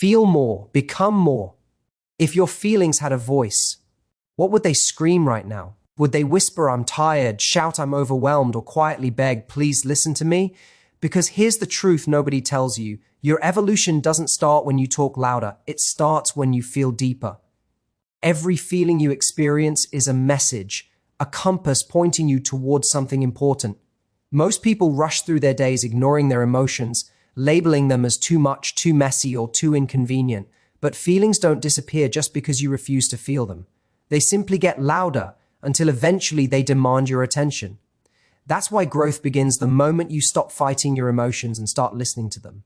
Feel more, become more. If your feelings had a voice, what would they scream right now? Would they whisper, I'm tired, shout, I'm overwhelmed, or quietly beg, please listen to me? Because here's the truth nobody tells you. Your evolution doesn't start when you talk louder. It starts when you feel deeper. Every feeling you experience is a message, a compass pointing you towards something important. Most people rush through their days ignoring their emotions, labeling them as too much, too messy, or too inconvenient. But feelings don't disappear just because you refuse to feel them. They simply get louder until eventually they demand your attention. That's why growth begins the moment you stop fighting your emotions and start listening to them.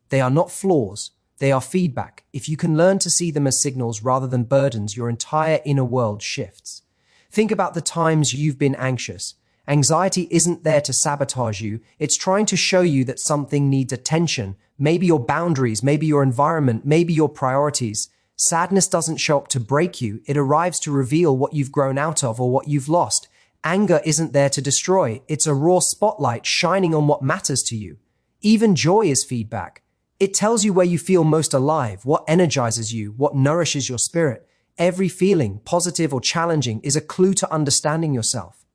They are not flaws. They are feedback. If you can learn to see them as signals rather than burdens, your entire inner world shifts. Think about the times you've been anxious. Anxiety isn't there to sabotage you. It's trying to show you that something needs attention. Maybe your boundaries, maybe your environment, maybe your priorities. Sadness doesn't show up to break you. It arrives to reveal what you've grown out of or what you've lost. Anger isn't there to destroy. It's a raw spotlight shining on what matters to you. Even joy is feedback. It tells you where you feel most alive, what energizes you, what nourishes your spirit. Every feeling, positive or challenging, is a clue to understanding yourself.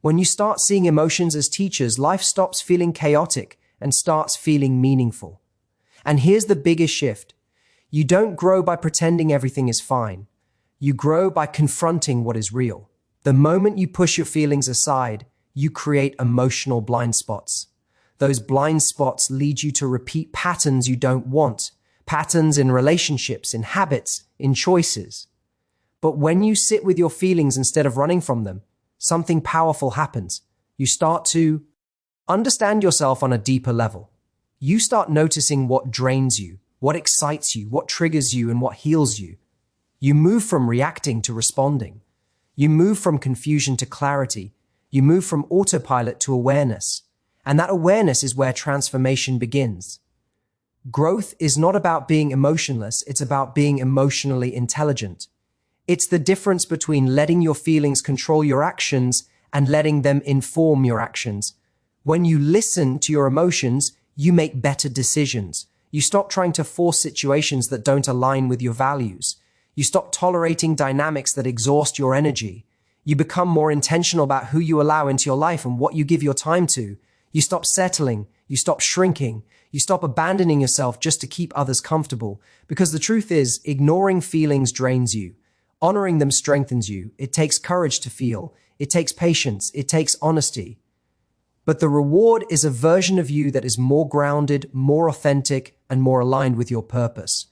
When you start seeing emotions as teachers, life stops feeling chaotic and starts feeling meaningful. And here's the biggest shift. You don't grow by pretending everything is fine. You grow by confronting what is real. The moment you push your feelings aside, you create emotional blind spots. Those blind spots lead you to repeat patterns you don't want, patterns in relationships, in habits, in choices. But when you sit with your feelings instead of running from them, something powerful happens. You start to understand yourself on a deeper level. You start noticing what drains you, what excites you, what triggers you, and what heals you. You move from reacting to responding. You move from confusion to clarity. You move from autopilot to awareness. And that awareness is where transformation begins. Growth is not about being emotionless, it's about being emotionally intelligent. It's the difference between letting your feelings control your actions and letting them inform your actions. When you listen to your emotions, you make better decisions. You stop trying to force situations that don't align with your values. You stop tolerating dynamics that exhaust your energy. You become more intentional about who you allow into your life and what you give your time to. You stop settling, you stop shrinking, you stop abandoning yourself just to keep others comfortable. Because the truth is, ignoring feelings drains you. Honoring them strengthens you. It takes courage to feel. It takes patience. It takes honesty. But the reward is a version of you that is more grounded, more authentic, and more aligned with your purpose.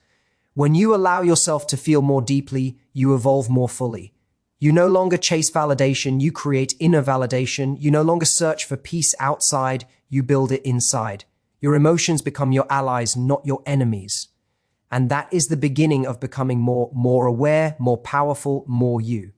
When you allow yourself to feel more deeply, you evolve more fully. You no longer chase validation, you create inner validation. You no longer search for peace outside, you build it inside. Your emotions become your allies, not your enemies. And that is the beginning of becoming more aware, more powerful, more you.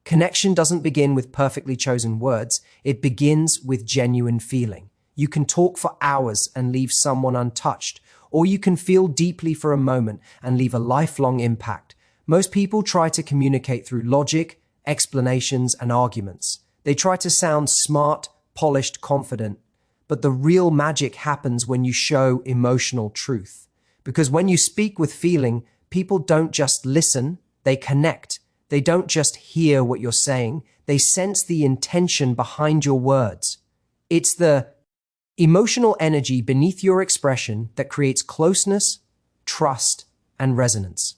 Connection doesn't begin with perfectly chosen words. It begins with genuine feeling. You can talk for hours and leave someone untouched, or you can feel deeply for a moment and leave a lifelong impact. Most people try to communicate through logic, explanations, and arguments. They try to sound smart, polished, confident. But the real magic happens when you show emotional truth. Because when you speak with feeling, people don't just listen, they connect. They don't just hear what you're saying, they sense the intention behind your words. It's the emotional energy beneath your expression that creates closeness, trust, and resonance.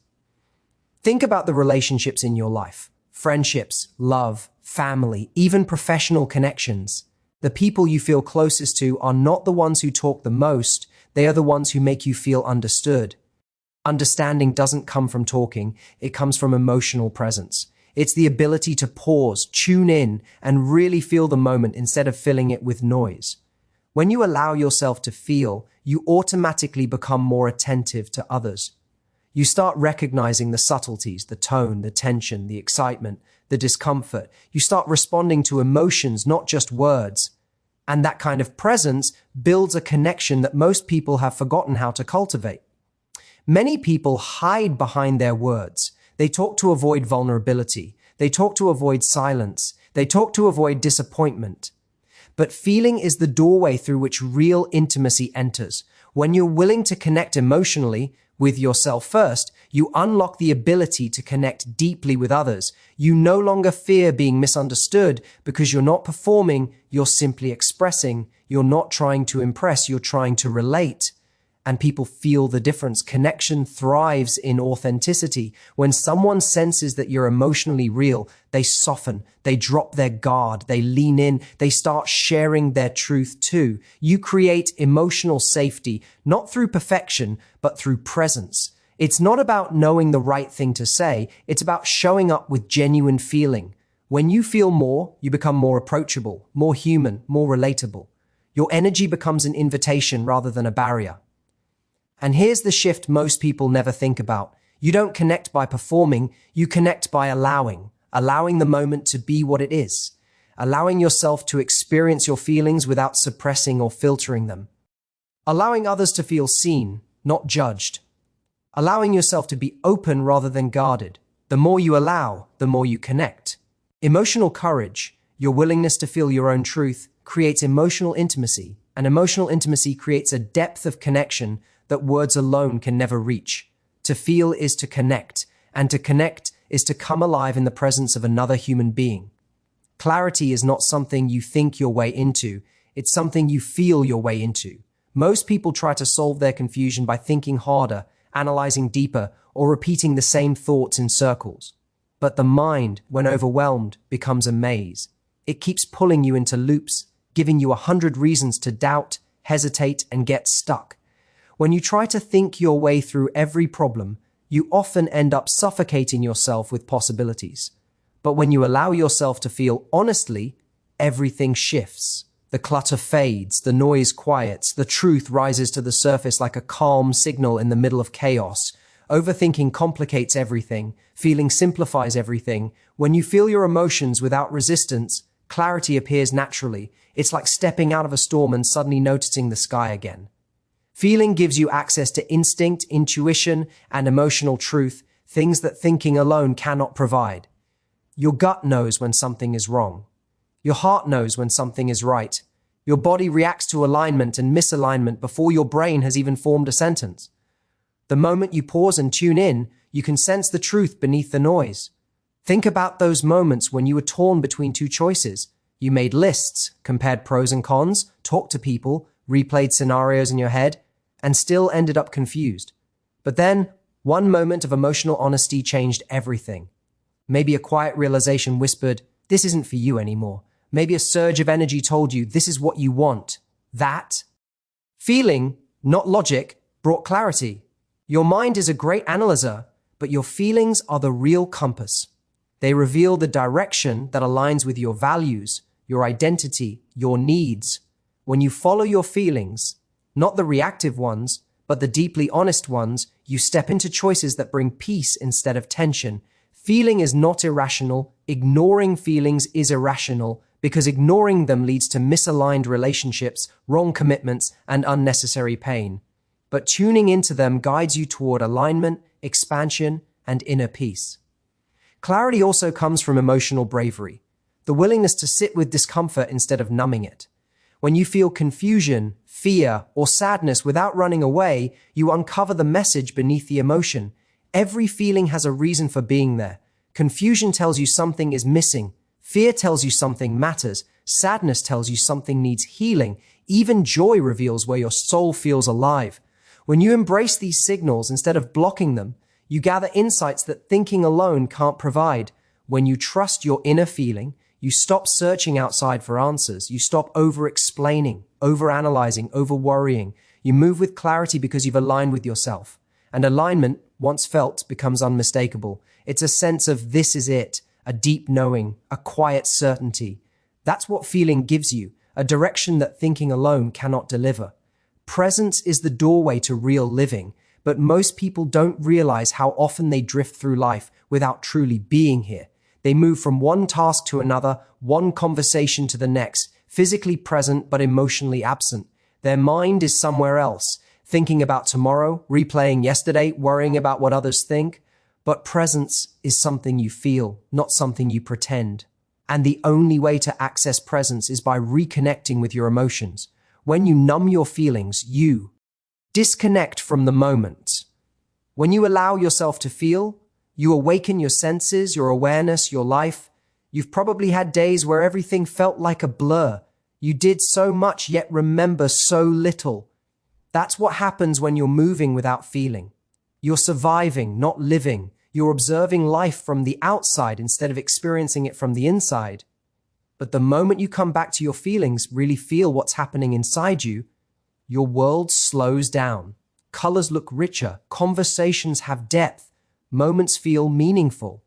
Think about the relationships in your life. Friendships, love, family, even professional connections. The people you feel closest to are not the ones who talk the most, they are the ones who make you feel understood. Understanding doesn't come from talking, it comes from emotional presence. It's the ability to pause, tune in, and really feel the moment instead of filling it with noise. When you allow yourself to feel, you automatically become more attentive to others. You start recognizing the subtleties, the tone, the tension, the excitement, the discomfort. You start responding to emotions, not just words. And that kind of presence builds a connection that most people have forgotten how to cultivate. Many people hide behind their words. They talk to avoid vulnerability. They talk to avoid silence. They talk to avoid disappointment. But feeling is the doorway through which real intimacy enters. When you're willing to connect emotionally, with yourself first, you unlock the ability to connect deeply with others. You no longer fear being misunderstood because you're not performing, you're simply expressing. You're not trying to impress, you're trying to relate. And people feel the difference. Connection thrives in authenticity. When someone senses that you're emotionally real, they soften, they drop their guard, they lean in, they start sharing their truth too. You create emotional safety, not through perfection, but through presence. It's not about knowing the right thing to say, it's about showing up with genuine feeling. When you feel more, you become more approachable, more human, more relatable. Your energy becomes an invitation rather than a barrier. And here's the shift most people never think about. You don't connect by performing, you connect by allowing the moment to be what it is, allowing yourself to experience your feelings without suppressing or filtering them, allowing others to feel seen, not judged, allowing yourself to be open rather than guarded. The more you allow, the more you connect. Emotional courage, your willingness to feel your own truth, creates emotional intimacy, and emotional intimacy creates a depth of connection that words alone can never reach. To feel is to connect, and to connect is to come alive in the presence of another human being. Clarity is not something you think your way into, it's something you feel your way into. Most people try to solve their confusion by thinking harder, analyzing deeper, or repeating the same thoughts in circles. But the mind, when overwhelmed, becomes a maze. It keeps pulling you into loops, giving you 100 reasons to doubt, hesitate, and get stuck. When you try to think your way through every problem, you often end up suffocating yourself with possibilities. But when you allow yourself to feel honestly, everything shifts. The clutter fades, the noise quiets, the truth rises to the surface like a calm signal in the middle of chaos. Overthinking complicates everything, feeling simplifies everything. When you feel your emotions without resistance, clarity appears naturally. It's like stepping out of a storm and suddenly noticing the sky again. Feeling gives you access to instinct, intuition, and emotional truth, things that thinking alone cannot provide. Your gut knows when something is wrong. Your heart knows when something is right. Your body reacts to alignment and misalignment before your brain has even formed a sentence. The moment you pause and tune in, you can sense the truth beneath the noise. Think about those moments when you were torn between two choices. You made lists, compared pros and cons, talked to people, replayed scenarios in your head, and still ended up confused. But then, one moment of emotional honesty changed everything. Maybe a quiet realization whispered, "This isn't for you anymore." Maybe a surge of energy told you, "This is what you want." That feeling, not logic, brought clarity. Your mind is a great analyzer, but your feelings are the real compass. They reveal the direction that aligns with your values, your identity, your needs. When you follow your feelings, not the reactive ones, but the deeply honest ones, you step into choices that bring peace instead of tension. Feeling is not irrational. Ignoring feelings is irrational because ignoring them leads to misaligned relationships, wrong commitments, and unnecessary pain. But tuning into them guides you toward alignment, expansion, and inner peace. Clarity also comes from emotional bravery, the willingness to sit with discomfort instead of numbing it. When you feel confusion, fear, or sadness without running away, you uncover the message beneath the emotion. Every feeling has a reason for being there. Confusion tells you something is missing. Fear tells you something matters. Sadness tells you something needs healing. Even joy reveals where your soul feels alive. When you embrace these signals instead of blocking them, you gather insights that thinking alone can't provide. When you trust your inner feeling, you stop searching outside for answers. You stop over-explaining, over-analyzing, over-worrying. You move with clarity because you've aligned with yourself. And alignment, once felt, becomes unmistakable. It's a sense of this is it, a deep knowing, a quiet certainty. That's what feeling gives you, a direction that thinking alone cannot deliver. Presence is the doorway to real living, but most people don't realize how often they drift through life without truly being here. They move from one task to another, one conversation to the next, physically present but emotionally absent. Their mind is somewhere else, thinking about tomorrow, replaying yesterday, worrying about what others think. But presence is something you feel, not something you pretend. And the only way to access presence is by reconnecting with your emotions. When you numb your feelings, you disconnect from the moment. When you allow yourself to feel, you awaken your senses, your awareness, your life. You've probably had days where everything felt like a blur. You did so much, yet remember so little. That's what happens when you're moving without feeling. You're surviving, not living. You're observing life from the outside instead of experiencing it from the inside. But the moment you come back to your feelings, really feel what's happening inside you, your world slows down. Colors look richer, conversations have depth, moments feel meaningful.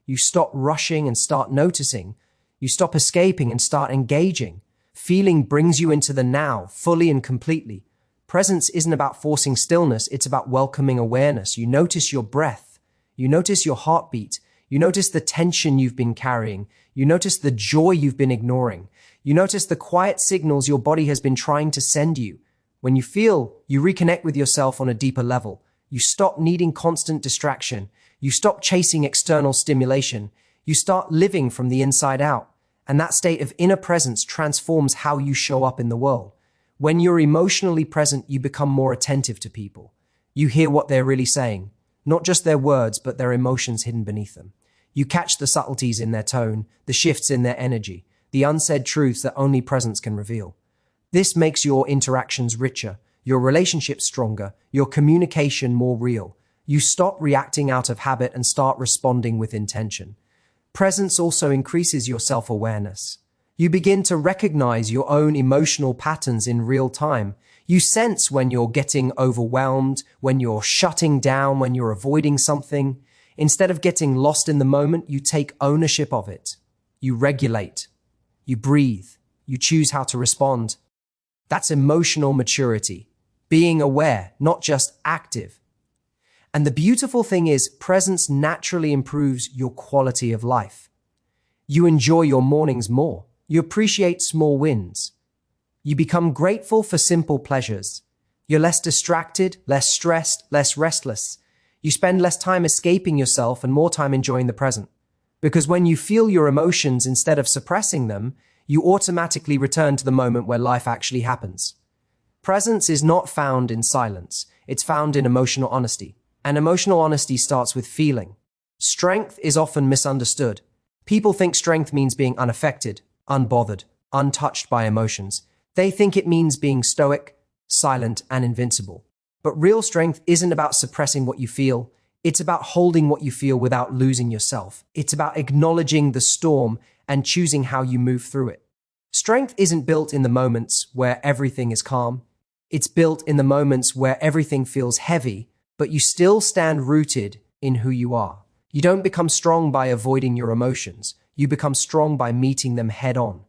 You stop rushing and start noticing. You stop escaping and start engaging. Feeling brings you into the now, fully and completely. Presence isn't about forcing stillness, it's about welcoming awareness. You notice your breath. You notice your heartbeat. You notice the tension you've been carrying. You notice the joy you've been ignoring. You notice the quiet signals your body has been trying to send you. When you feel, you reconnect with yourself on a deeper level. You stop needing constant distraction. You stop chasing external stimulation. You start living from the inside out. And that state of inner presence transforms how you show up in the world. When you're emotionally present, you become more attentive to people. You hear what they're really saying, not just their words, but their emotions hidden beneath them. You catch the subtleties in their tone, the shifts in their energy, the unsaid truths that only presence can reveal. This makes your interactions richer, your relationships stronger, your communication more real. You stop reacting out of habit and start responding with intention. Presence also increases your self-awareness. You begin to recognize your own emotional patterns in real time. You sense when you're getting overwhelmed, when you're shutting down, when you're avoiding something. Instead of getting lost in the moment, you take ownership of it. You regulate. You breathe. You choose how to respond. That's emotional maturity. Being aware, not just active. And the beautiful thing is, presence naturally improves your quality of life. You enjoy your mornings more. You appreciate small wins. You become grateful for simple pleasures. You're less distracted, less stressed, less restless. You spend less time escaping yourself and more time enjoying the present. Because when you feel your emotions instead of suppressing them, you automatically return to the moment where life actually happens. Presence is not found in silence. It's found in emotional honesty. And emotional honesty starts with feeling. Strength is often misunderstood. People think strength means being unaffected, unbothered, untouched by emotions. They think it means being stoic, silent, and invincible. But real strength isn't about suppressing what you feel. It's about holding what you feel without losing yourself. It's about acknowledging the storm and choosing how you move through it. Strength isn't built in the moments where everything is calm. It's built in the moments where everything feels heavy, but you still stand rooted in who you are. You don't become strong by avoiding your emotions. You become strong by meeting them head on.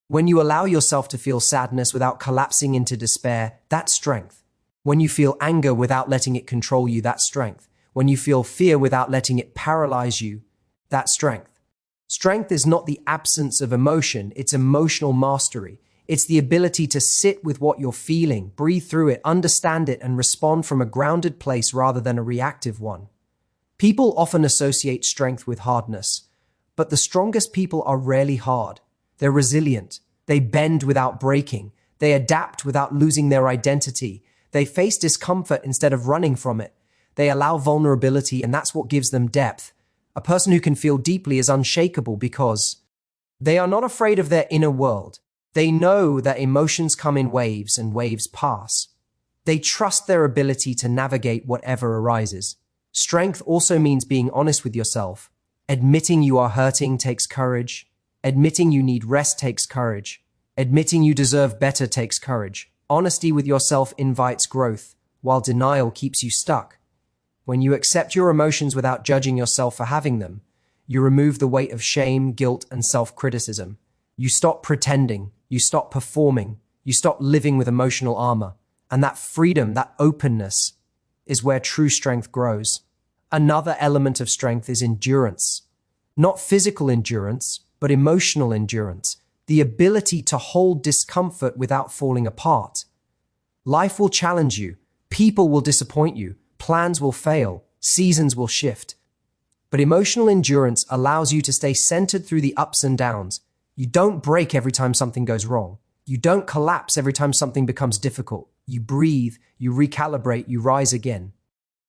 When you allow yourself to feel sadness without collapsing into despair, that's strength. When you feel anger without letting it control you, that's strength. When you feel fear without letting it paralyze you, that's strength. Strength is not the absence of emotion, it's emotional mastery. It's the ability to sit with what you're feeling, breathe through it, understand it, and respond from a grounded place rather than a reactive one. People often associate strength with hardness, but the strongest people are rarely hard. They're resilient. They bend without breaking. They adapt without losing their identity. They face discomfort instead of running from it. They allow vulnerability, and that's what gives them depth. A person who can feel deeply is unshakable because they are not afraid of their inner world. They know that emotions come in waves and waves pass. They trust their ability to navigate whatever arises. Strength also means being honest with yourself. Admitting you are hurting takes courage. Admitting you need rest takes courage. Admitting you deserve better takes courage. Honesty with yourself invites growth, while denial keeps you stuck. When you accept your emotions without judging yourself for having them, you remove the weight of shame, guilt, and self-criticism. You stop pretending. You stop performing. You stop living with emotional armor. And that freedom, that openness, is where true strength grows. Another element of strength is endurance. Not physical endurance, but emotional endurance. The ability to hold discomfort without falling apart. Life will challenge you. People will disappoint you. Plans will fail. Seasons will shift. But emotional endurance allows you to stay centered through the ups and downs. You don't break every time something goes wrong. You don't collapse every time something becomes difficult. You breathe, you recalibrate, you rise again.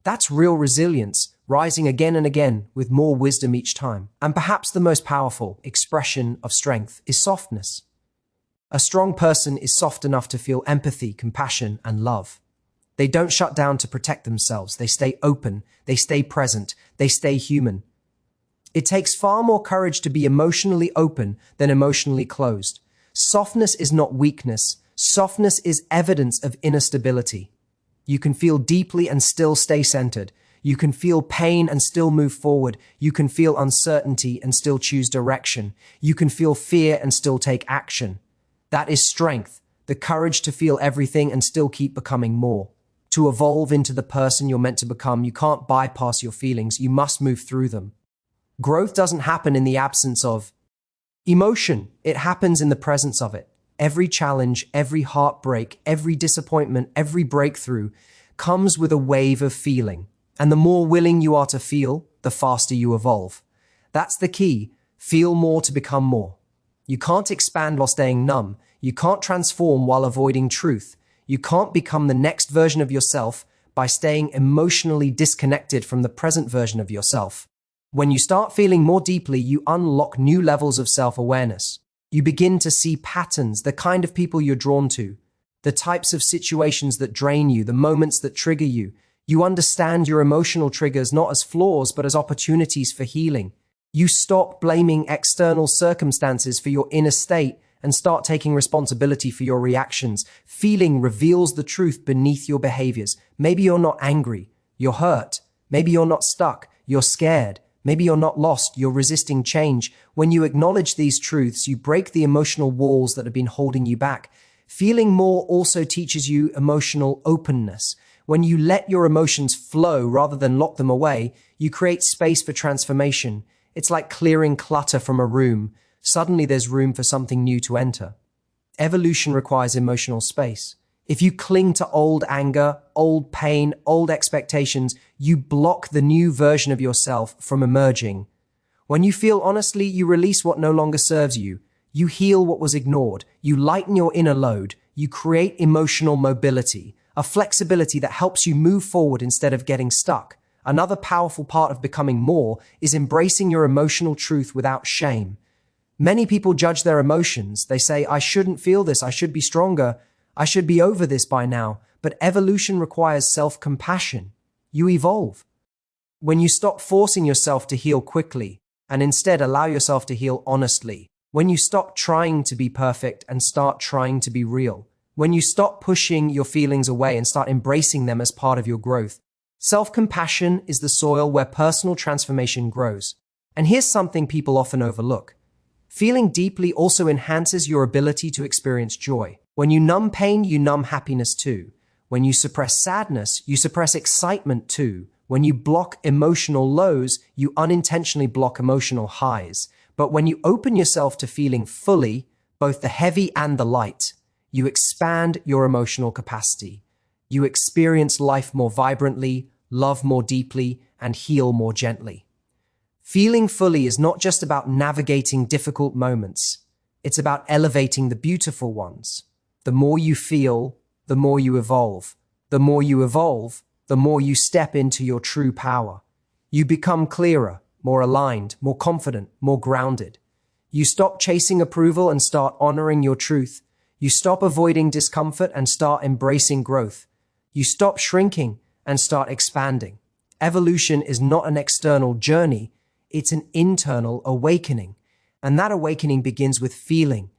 That's real resilience, rising again and again with more wisdom each time. And perhaps the most powerful expression of strength is softness. A strong person is soft enough to feel empathy, compassion, and love. They don't shut down to protect themselves. They stay open. They stay present. They stay human. It takes far more courage to be emotionally open than emotionally closed. Softness is not weakness. Softness is evidence of inner stability. You can feel deeply and still stay centered. You can feel pain and still move forward. You can feel uncertainty and still choose direction. You can feel fear and still take action. That is strength, the courage to feel everything and still keep becoming more. To evolve into the person you're meant to become, you can't bypass your feelings. You must move through them. Growth doesn't happen in the absence of emotion. It happens in the presence of it. Every challenge, every heartbreak, every disappointment, every breakthrough comes with a wave of feeling. And the more willing you are to feel, the faster you evolve. That's the key. Feel more to become more. You can't expand while staying numb. You can't transform while avoiding truth. You can't become the next version of yourself by staying emotionally disconnected from the present version of yourself. When you start feeling more deeply, you unlock new levels of self-awareness. You begin to see patterns, the kind of people you're drawn to, the types of situations that drain you, the moments that trigger you. You understand your emotional triggers not as flaws, but as opportunities for healing. You stop blaming external circumstances for your inner state and start taking responsibility for your reactions. Feeling reveals the truth beneath your behaviors. Maybe you're not angry, you're hurt. Maybe you're not stuck, you're scared. Maybe you're not lost, you're resisting change. When you acknowledge these truths, you break the emotional walls that have been holding you back. Feeling more also teaches you emotional openness. When you let your emotions flow rather than lock them away, you create space for transformation. It's like clearing clutter from a room. Suddenly there's room for something new to enter. Evolution requires emotional space. If you cling to old anger, old pain, old expectations, you block the new version of yourself from emerging. When you feel honestly, you release what no longer serves you. You heal what was ignored. You lighten your inner load. You create emotional mobility, a flexibility that helps you move forward instead of getting stuck. Another powerful part of becoming more is embracing your emotional truth without shame. Many people judge their emotions. They say, I shouldn't feel this. I should be stronger. I should be over this by now. But evolution requires self-compassion. You evolve. When you stop forcing yourself to heal quickly and instead allow yourself to heal honestly, when you stop trying to be perfect and start trying to be real, when you stop pushing your feelings away and start embracing them as part of your growth, self-compassion is the soil where personal transformation grows. And here's something people often overlook. Feeling deeply also enhances your ability to experience joy. When you numb pain, you numb happiness too. When you suppress sadness, you suppress excitement too. When you block emotional lows, you unintentionally block emotional highs. But when you open yourself to feeling fully, both the heavy and the light, you expand your emotional capacity. You experience life more vibrantly, love more deeply, and heal more gently. Feeling fully is not just about navigating difficult moments. It's about elevating the beautiful ones. The more you feel, the more you evolve. The more you evolve, the more you step into your true power. You become clearer, more aligned, more confident, more grounded. You stop chasing approval and start honoring your truth. You stop avoiding discomfort and start embracing growth. You stop shrinking and start expanding. Evolution is not an external journey. It's an internal awakening. And that awakening begins with feeling.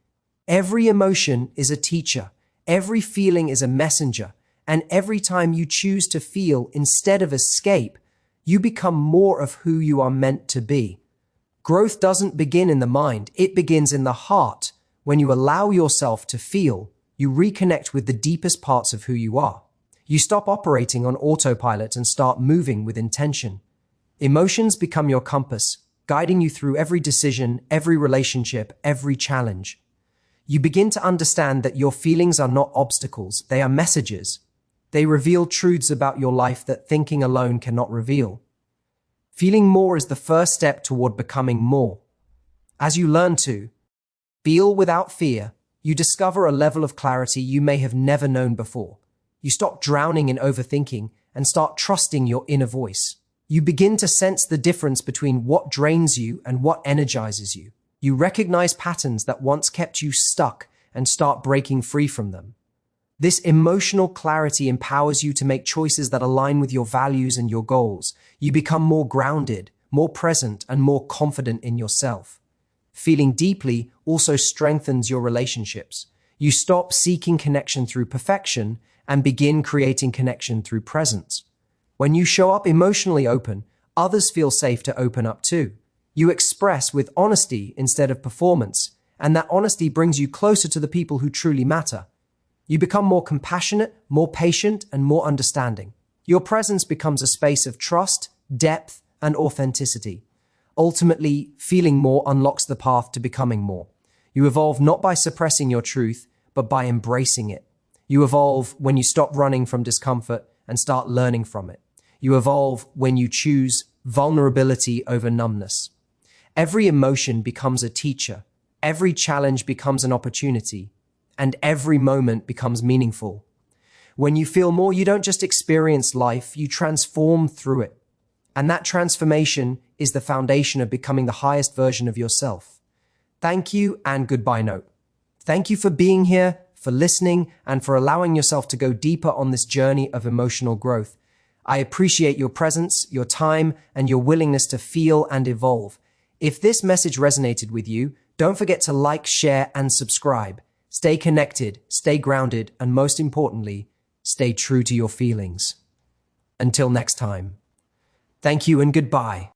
Every emotion is a teacher. Every feeling is a messenger. And every time you choose to feel instead of escape, you become more of who you are meant to be. Growth doesn't begin in the mind. It begins in the heart. When you allow yourself to feel, you reconnect with the deepest parts of who you are. You stop operating on autopilot and start moving with intention. Emotions become your compass, guiding you through every decision, every relationship, every challenge. You begin to understand that your feelings are not obstacles, they are messages. They reveal truths about your life that thinking alone cannot reveal. Feeling more is the first step toward becoming more. As you learn to feel without fear, you discover a level of clarity you may have never known before. You stop drowning in overthinking and start trusting your inner voice. You begin to sense the difference between what drains you and what energizes you. You recognize patterns that once kept you stuck and start breaking free from them. This emotional clarity empowers you to make choices that align with your values and your goals. You become more grounded, more present, and more confident in yourself. Feeling deeply also strengthens your relationships. You stop seeking connection through perfection and begin creating connection through presence. When you show up emotionally open, others feel safe to open up too. You express with honesty instead of performance, and that honesty brings you closer to the people who truly matter. You become more compassionate, more patient, and more understanding. Your presence becomes a space of trust, depth, and authenticity. Ultimately, feeling more unlocks the path to becoming more. You evolve not by suppressing your truth, but by embracing it. You evolve when you stop running from discomfort and start learning from it. You evolve when you choose vulnerability over numbness. Every emotion becomes a teacher. Every challenge becomes an opportunity. And every moment becomes meaningful. When you feel more, you don't just experience life, you transform through it. And that transformation is the foundation of becoming the highest version of yourself. Thank you and goodbye note. Thank you for being here, for listening, and for allowing yourself to go deeper on this journey of emotional growth. I appreciate your presence, your time, and your willingness to feel and evolve. If this message resonated with you, don't forget to like, share, and subscribe. Stay connected, stay grounded, and most importantly, stay true to your feelings. Until next time. Thank you and goodbye.